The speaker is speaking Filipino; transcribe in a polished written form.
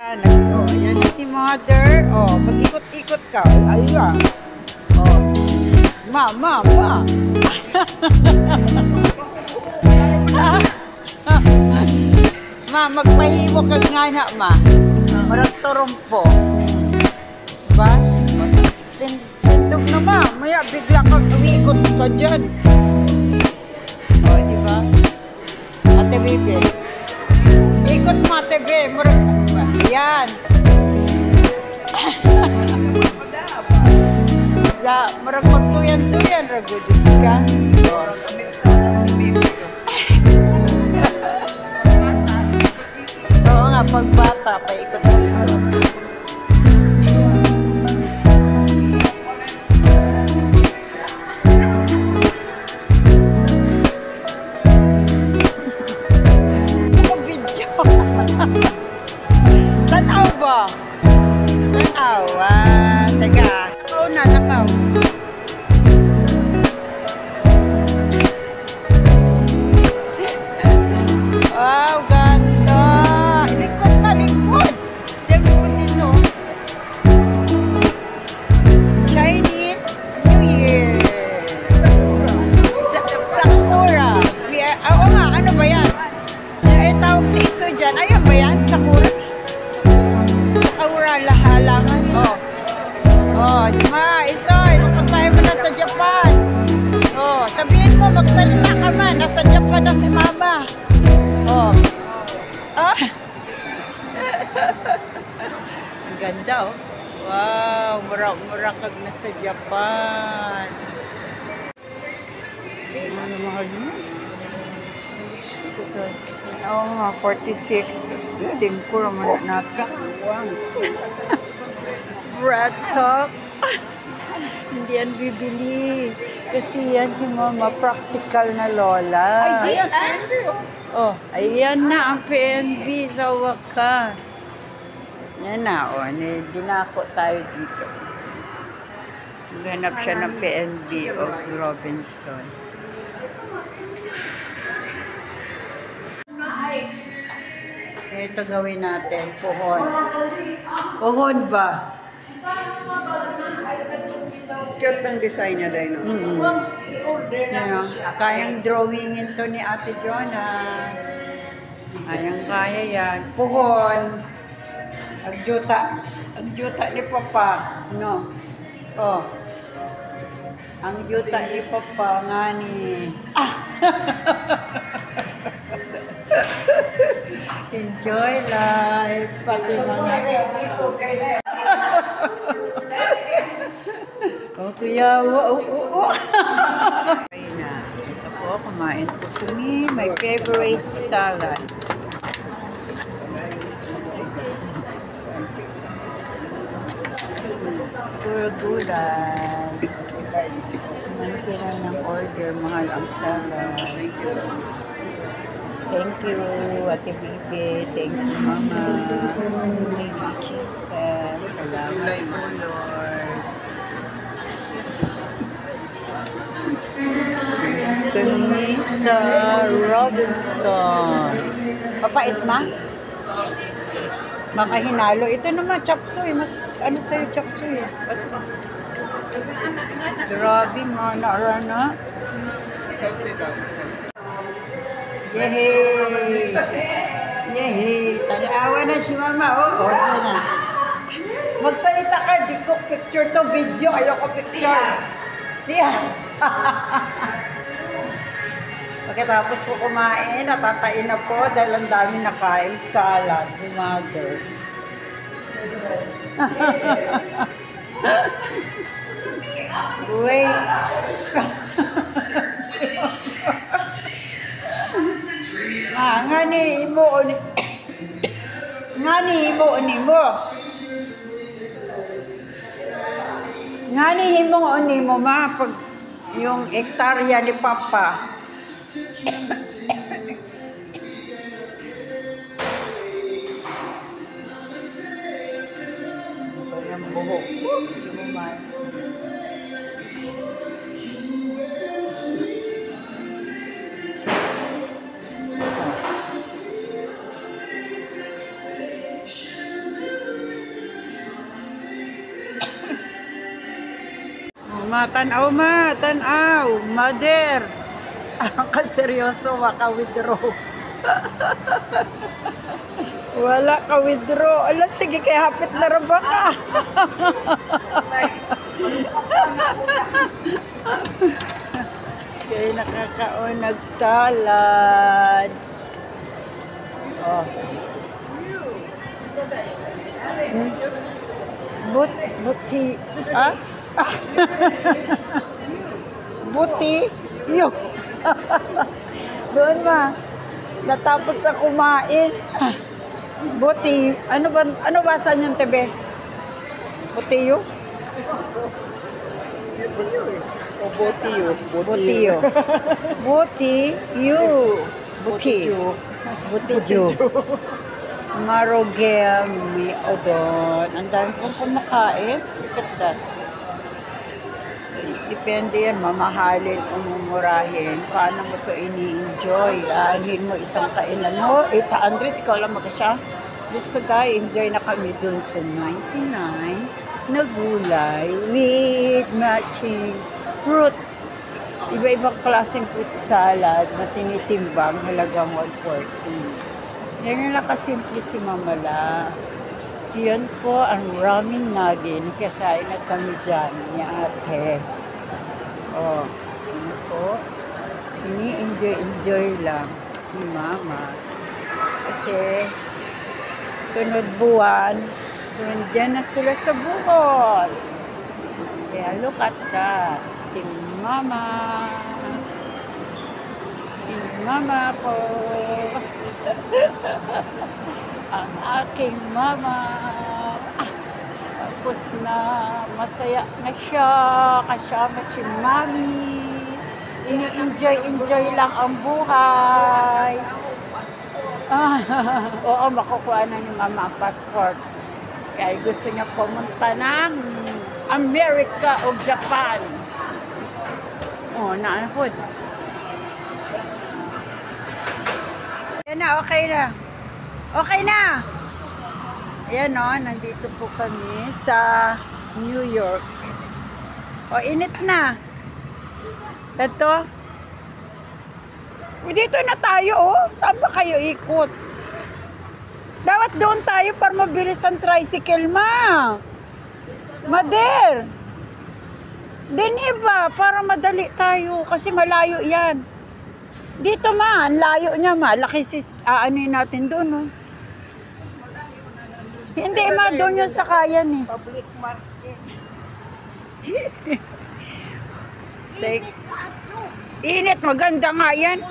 Oh, yan si mother. Oh, mag-ikot-ikot ka. Ayun. Oh. Ma. Ma, magpahimo kag nga na, ma. Marag turumpo. Diba? Tindog na, ma. Maya, bigla kag uwikot ka dyan. Oh, diba? Ate Bibi. Ikot mo, Ate Bibi. Marag, yan. Ya, marag magtuyan-tuyan. Ragudin ka. Oh. Oo nga, pag bata, paikot na ito. Video. Tanaw ba? Tanaw. Teka. Oo na, nakaw. Wow, ganda. Likod na, likod. Diyan mo dito. Chinese New Year. Sakura. Oo nga, ano ba yan? Tawag si Iso dyan. Ayan ba yan? Sakura? Sakura, lahalangan. Oh. Oh, di ba? Isoy, mapuntahin mo na sa Japan. Oh, sabihin mo, magsalita ka man. Nasa Japan na si Mama. Oh. Ah. Ang ganda, oh. Wow, mura kag nasa Japan. Ano mahal mo? Oo nga, 46. 5 naman natin. Bread talk. Hindi yan bibili. Kasi yan si Mama, practical na lola. Ay, ayan, oh, ayan na ang PNB sa wakas. Yan na, oh, dinako tayo dito. Ganap siya ng PNB of Robinson. Ito gawin natin, puhon. Puhon ba? Cute ang design niya, Dino. Ano, kayang drawingin to ni Ate Jonah. Kaya yan. Puhon. Agjuta ni Papa. No. Oh. Ang juta ni Papa nga ni. Enjoy life. Pati mga. Oh, kuyawa. Ayun na. Ito po, kumain po kami. My favorite salad. Puro gulay. Manitira ng order. Mahal ang salad. Thank you, Ate Bibi. Thank you, Mama. Thank you, Jesus. Salamat po, Lord. Kami sa Robinson. Papait na? Makahinalo. Ito naman, chapsuy. Mas ano sa'yo, chapsuy. Grabe, mana-rana. Yehey! Yehey! Tanawa na si Mama. Oo, sana. Magsalita ka. Di ko picture to video. Ayoko picture. Siya. Pagkatapos po kumain, natatain na po dahil ang dami nakain. Salad. Mother. Wait. Nga ni mo. Nga ni mo. Nga ni mo ma. Pag yung hektarya ni Papa. Ito yung buhok ko. Matanaw ma, tanaw. Mother. Ang kaseryoso, maka-withdraw. Wala ka withdraw. Ala, sige, kaya hapit na raba ka. Kaya nakakaunag salad. Oh. Buti. Ah? Buti. Yung. Doon ma. Natapos na kumain. Buti. Ano basa niyan, tebe? Butiyo? O botiyo. Butiyo. Butiyo. Butiyo. Butiyo. Marogel, may odon. Ang dami kong kumakain. Look at that. So, depende yan, mamahalin o mumurahin. Paano mo ito ini-enjoy? Lahin mo isang kainan mo, 800, ikaw lang mag-asya. Diyos ko tayo, enjoy na kami dun sa 99 na gulay with matching fruits. Iba-ibang klaseng fruit salad na tinitimbang halagang 140. Yan yung nakasimple si Mamala. Yan po ang ramen natin. Kakain na kami dyan ni ate. Oh, ano po? Ini-enjoy lang ni Mama. Kasi sunod buwan, dyan na sila sa Bohol. Kaya look at that. Si Mama. Si Mama po. Ang aking mama. Tapos na masaya na siya kasama si Mami. Ini-enjoy lang ang buhay. Oo, makukuha na ni Mama ang passport. Kaya gusto niya pumunta ng America o Japan. Oh, naanhod. Yan na, okay na. Okay na! Ayan o, nandito po kami sa New York. O, init na. Ito. Dito na tayo, oh. Saan ba kayo ikot? Dapat doon tayo para mabilis ang tricycle, ma. Mader. Dinhi ba? Para madali tayo. Kasi malayo yan. Dito, ma. Ang layo niya, ma. Laki aanin natin doon, oh. Hindi, ma. Doon yung sakayan, eh. Public market. Init. Maganda nga yan.